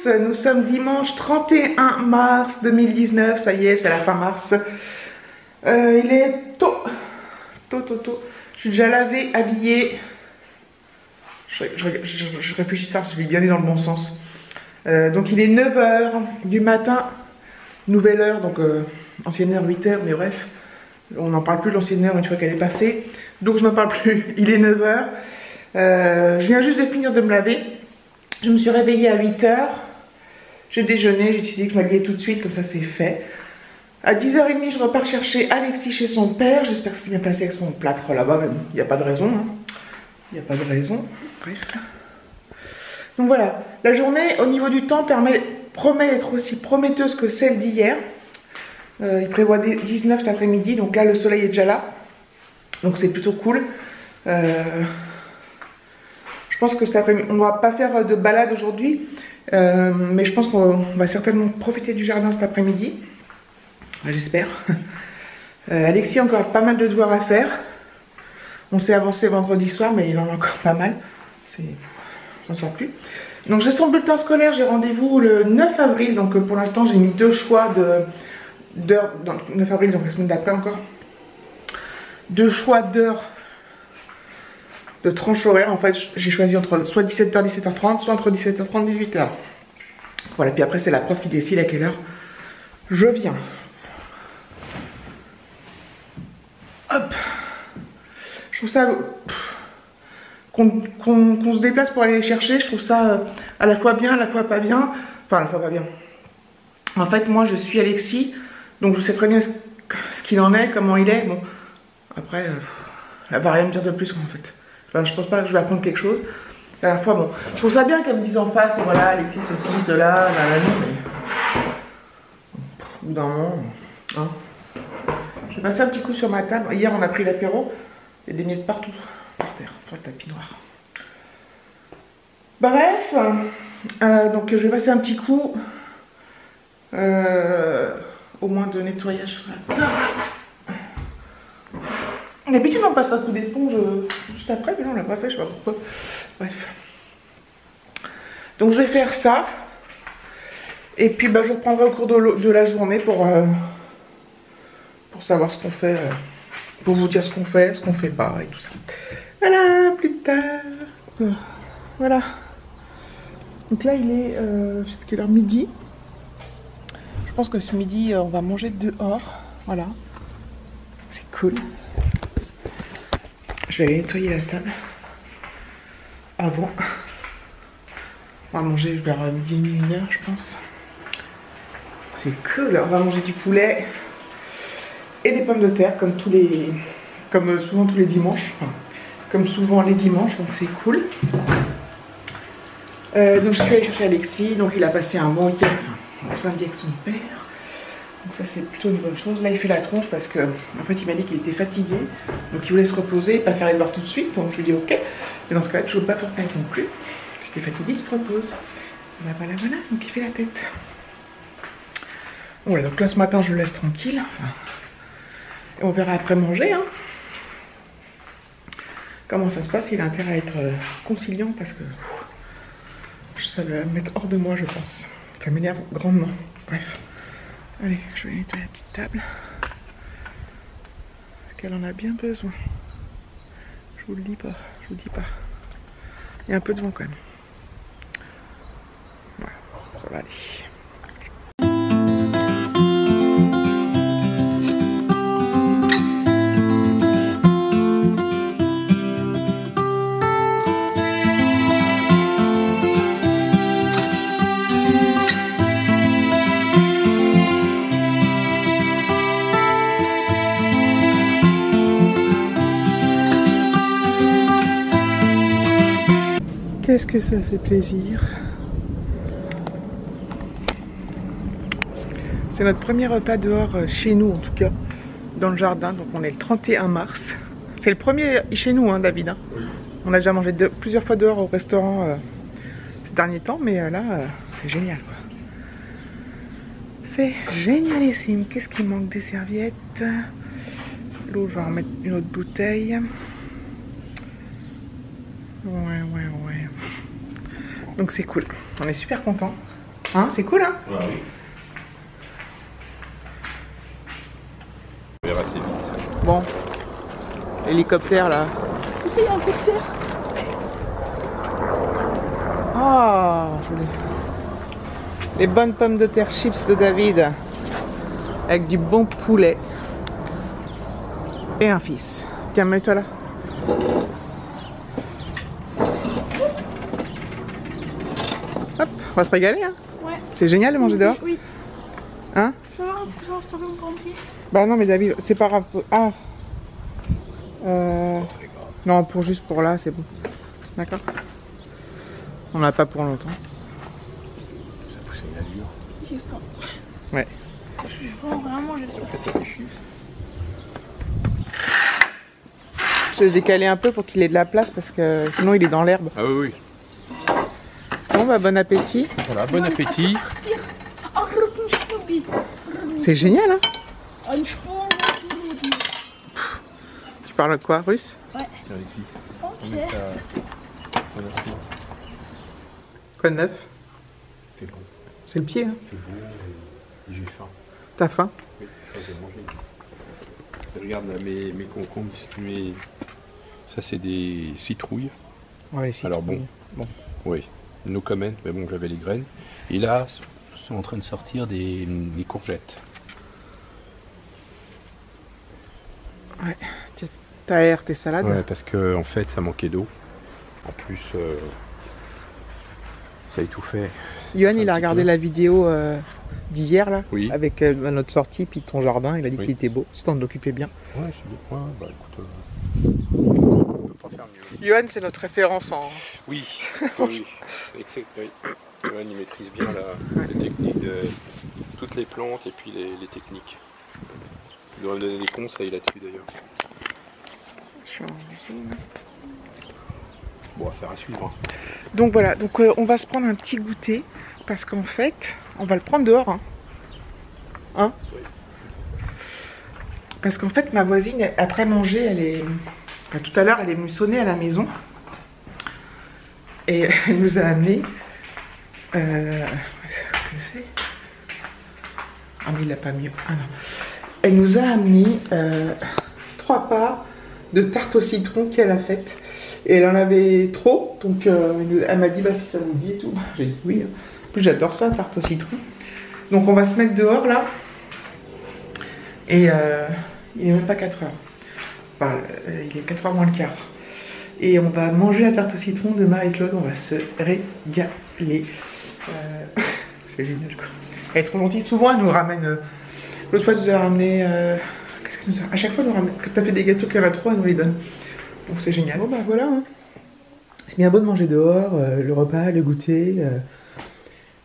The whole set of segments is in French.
tous, nous sommes dimanche 31 mars 2019, ça y est, c'est la fin mars. Il est tôt. Je suis déjà lavée, habillée. Je réfléchis ça, je l'ai bien dit dans le bon sens. Donc il est 9 h du matin, nouvelle heure, donc ancienne heure 8 h, mais bref. On n'en parle plus de l'ancienne heure une fois qu'elle est passée. Donc je n'en parle plus, il est 9 h. Je viens juste de finir de me laver. Je me suis réveillée à 8 h. J'ai déjeuné, j'ai décidé que je m'habillais tout de suite, comme ça c'est fait. À 10 h 30, je repars chercher Alexis chez son père. J'espère que c'est bien passé avec son plâtre là-bas, même. Il n'y a pas de raison. Hein. Il n'y a pas de raison. Bref. Donc voilà. La journée, au niveau du temps, promet d'être aussi prometteuse que celle d'hier. Il prévoit 19 cet après-midi. Donc là, le soleil est déjà là. Donc c'est plutôt cool. Je pense que cet après-midi, on ne va pas faire de balade aujourd'hui. Mais je pense qu'on va certainement profiter du jardin cet après-midi. J'espère. Alexis a encore pas mal de devoirs à faire. On s'est avancé vendredi soir, mais il en a encore pas mal. J'en sors plus. Donc j'ai son bulletin scolaire, j'ai rendez-vous le 9 avril. Donc pour l'instant, j'ai mis 2 choix d'heures. 9 avril, donc la semaine d'après encore. 2 choix d'heures de tranche horaire. En fait, j'ai choisi entre soit 17 h 17 h 30, soit entre 17 h 30 et 18 h. Voilà, puis après, c'est la prof qui décide à quelle heure je viens. Hop. Je trouve ça qu'on se déplace pour aller les chercher, je trouve ça à la fois bien, à la fois pas bien. Enfin, à la fois pas bien. En fait, moi, je suis Alexis, donc je sais très bien ce qu'il en est, comment il est. Bon, après, elle va rien me dire de plus, en fait. Enfin, je pense pas que je vais apprendre quelque chose. À la fois, bon, je trouve ça bien qu'elle me dise en face, voilà, Alexis, ceci, cela, mais au bout d'un moment, hein. Je vais passer un petit coup sur ma table. Hier, on a pris l'apéro. Il y a des miettes partout, par terre, sur le tapis noir. Bref, donc je vais passer un petit coup, au moins de nettoyage sur la table. D'habitude, on passe un coup d'éponge juste après, mais là, on l'a pas fait, je sais pas pourquoi. Bref. Donc, je vais faire ça. Et puis, bah, je reprendrai au cours de la journée pour savoir ce qu'on fait, pour vous dire ce qu'on fait pas et tout ça. Voilà, plus tard. Voilà. Donc là, il est, je sais plus quelle heure, midi. Je pense que ce midi, on va manger dehors. Voilà. C'est cool. Je vais aller nettoyer la table. Avant. On va manger vers midi et demi, 1 h, je pense. C'est cool. On va manger du poulet. Et des pommes de terre, comme souvent tous les dimanches. Enfin, comme souvent les dimanches, donc c'est cool. Donc je suis allée chercher Alexis, donc il a passé un bon week-end, enfin, un samedi avec son père. Donc ça c'est plutôt une bonne chose. Là il fait la tronche parce que, en fait il m'a dit qu'il était fatigué. Donc il voulait se reposer, pas faire les devoirs tout de suite. Donc je lui ai dit ok. Et dans ce cas-là, je ne joue pas Fortnite non plus. Si t'es fatigué, tu te reposes. Voilà, donc il fait la tête. Voilà, donc là ce matin je le laisse tranquille. Enfin, on verra après manger, hein. Comment ça se passe. Il a intérêt à être conciliant parce que ça va me mettre hors de moi, je pense. Ça m'énerve grandement. Bref. Allez, je vais nettoyer la petite table. Parce qu'elle en a bien besoin. Je vous le dis pas. Je vous dis pas. Il y a un peu de vent quand même. Voilà, ça va aller. Qu'est-ce que ça fait plaisir. C'est notre premier repas dehors chez nous en tout cas, dans le jardin. Donc on est le 31 mars. C'est le premier chez nous, hein, David. Hein. Oui. On a déjà mangé plusieurs fois dehors au restaurant ces derniers temps, mais là c'est génial. C'est génialissime. Qu'est-ce qui manque? Des serviettes. L'eau, je vais en mettre une autre bouteille. Ouais. Donc c'est cool. On est super contents. Hein, c'est cool, hein? Ouais, oui. On verra assez vite. Bon. Hélicoptère, là. C'est un hélicoptère. Oh, joli. Les bonnes pommes de terre chips de David. Avec du bon poulet. Et un fils. Tiens, mets-toi là. Hop, on va se régaler, hein. Ouais. C'est génial de manger dehors. Oui. Hein? Je vais avoir un peu installé mon grand-pied. Bah non, mais David, c'est pas grave. Ah. Non, juste pour là, c'est bon. D'accord. On n'a pas pour longtemps. Ça pousse une allure. J'ai faim. Ouais. Je vais vraiment manger ça. Je l'ai décalé un peu pour qu'il ait de la place parce que sinon il est dans l'herbe. Ah oui, oui. Bon bah bon appétit. Voilà, bon appétit. C'est génial, hein. Tu parles de quoi, russe? Tiens, Alexis. On met ta assiette. Quoi de neuf? C'est bon. C'est le pied, hein. C'est bon et j'ai faim. T'as faim? Oui, je vais manger. Regarde là, mes concombres, ça c'est des citrouilles. Ouais, les citrouilles. Alors bon, oui, no comment, mais bon, j'avais les graines. Et là, sont en train de sortir des courgettes. Ouais, t'aères tes salades. Ouais, parce que en fait, ça manquait d'eau. En plus, ça étouffait. Yoann, il a regardé la vidéo d'hier, là, Oui. avec notre sortie, puis ton jardin. Il a dit Oui. qu'il était beau. C'est temps de l'occuper bien. Ouais, c'est bien. Ouais, bah écoute, on peut pas faire mieux. Yoann, c'est notre référence en... Oui, oui, exact, oui. Johan, il maîtrise bien les techniques de toutes les plantes et puis les techniques. Il doit me donner des conseils là-dessus d'ailleurs. Bon, affaire à suivre. Donc voilà, donc on va se prendre un petit goûter parce qu'en fait, on va le prendre dehors. Hein, Oui. Parce qu'en fait, ma voisine, après manger, elle est... Enfin, tout à l'heure, elle est venue sonner à la maison. Et elle nous a amené... Qu'est-ce que c'est? Ah mais il l'a pas mis. Ah non. Elle nous a amené 3 parts de tarte au citron qu'elle a faite. Et elle en avait trop, donc elle m'a dit bah si ça vous dit et tout. J'ai dit oui. En plus j'adore ça, tarte au citron. Donc on va se mettre dehors là. Et il n'est même pas 4 heures. Enfin, il est 4 heures moins le quart. Et on va manger la tarte au citron de Marie-Claude. On va se régaler. C'est génial quoi. Elle est trop gentille. Souvent elle nous ramène. L'autre fois elle nous a ramené. Qu'est-ce qu'elle nous a... À chaque fois elle nous ramène. Quand t'as fait des gâteaux qu'elle a trop, elle nous les donne. Donc c'est génial. Bon bah voilà. Hein. C'est bien beau de manger dehors. Le repas, le goûter.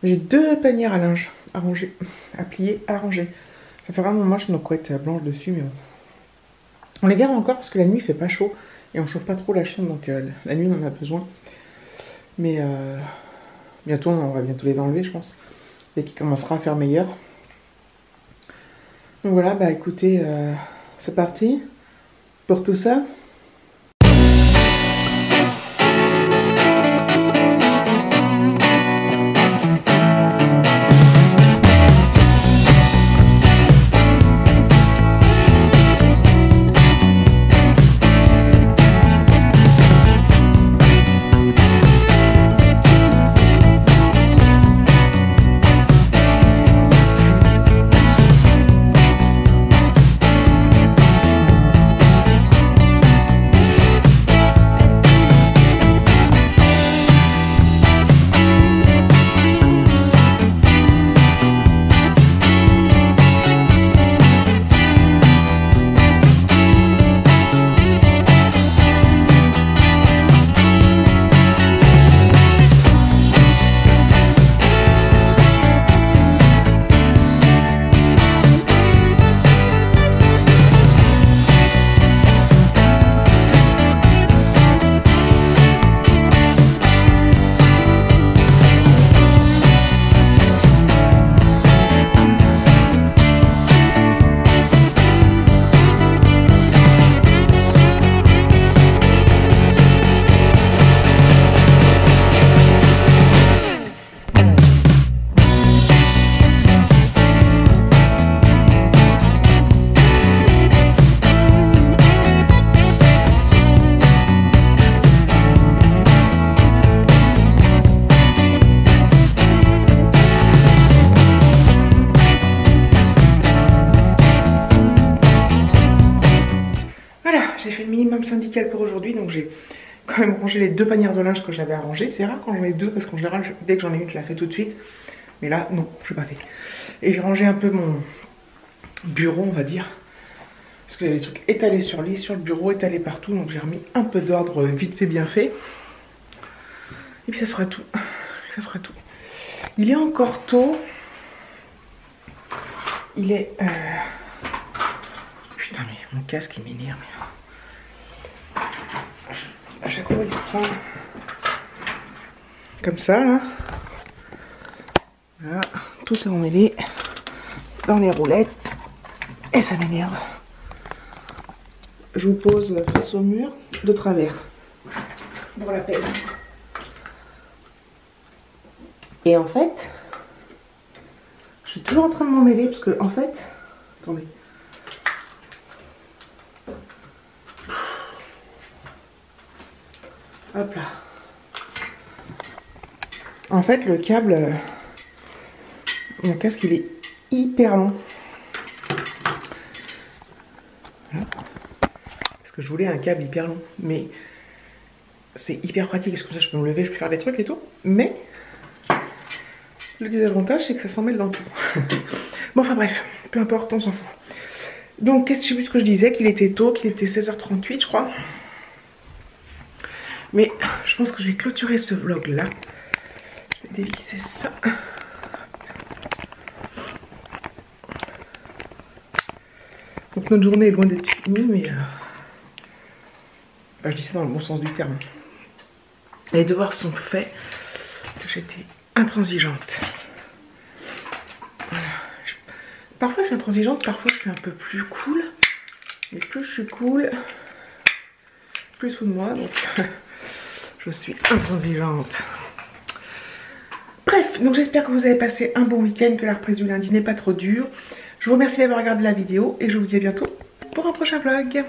J'ai 2 panières à linge à ranger, à plier, à ranger. Ça fait vraiment moche nos couettes blanches dessus, mais bon. On les garde encore parce que la nuit il fait pas chaud et on chauffe pas trop la chambre, donc la nuit on en a besoin. Mais bientôt on va bientôt les enlever, je pense, dès qu'il commencera à faire meilleur. Donc voilà, bah écoutez, c'est parti pour tout ça. Voilà, j'ai fait le minimum syndical pour aujourd'hui, donc j'ai quand même rangé les 2 panières de linge que j'avais à ranger. C'est rare quand j'en ai 2 parce qu'en général, dès que j'en ai une, je la fais tout de suite. Mais là, non, je l'ai pas fait. Et j'ai rangé un peu mon bureau, on va dire. Parce que j'avais des trucs étalés sur le lit, sur le bureau, étalés partout. Donc j'ai remis un peu d'ordre vite fait, bien fait. Et puis ça sera tout. Ça sera tout. Il est encore tôt. Il est... Putain, mais mon casque, il m'énerve. À chaque fois, il se prend comme ça, là. Voilà, tout est emmêlé dans les roulettes. Et ça m'énerve. Je vous pose face au mur, de travers. Pour la peine. Et en fait, je suis toujours en train de m'emmêler parce que, en fait, attendez. Hop là. En fait, le câble, mon casque, il est hyper long. Voilà. Parce que je voulais un câble hyper long. Mais c'est hyper pratique parce que ça, je peux me lever, je peux faire des trucs et tout. Mais le désavantage, c'est que ça s'emmêle dans tout. Bon, enfin bref, peu importe, on s'en fout. Donc, qu'est-ce que je sais plus ce que je disais, qu'il était tôt, qu'il était 16h38, je crois. Mais je pense que je vais clôturer ce vlog là. Je vais dévisser ça. Donc notre journée est loin d'être finie, mais enfin, je dis ça dans le bon sens du terme. Les devoirs sont faits. J'étais intransigeante. Voilà. Parfois je suis intransigeante, parfois je suis un peu plus cool. Mais plus je suis cool, plus sous de moi, donc je suis intransigeante. Bref, donc j'espère que vous avez passé un bon week-end, que la reprise du lundi n'est pas trop dure. Je vous remercie d'avoir regardé la vidéo et je vous dis à bientôt pour un prochain vlog.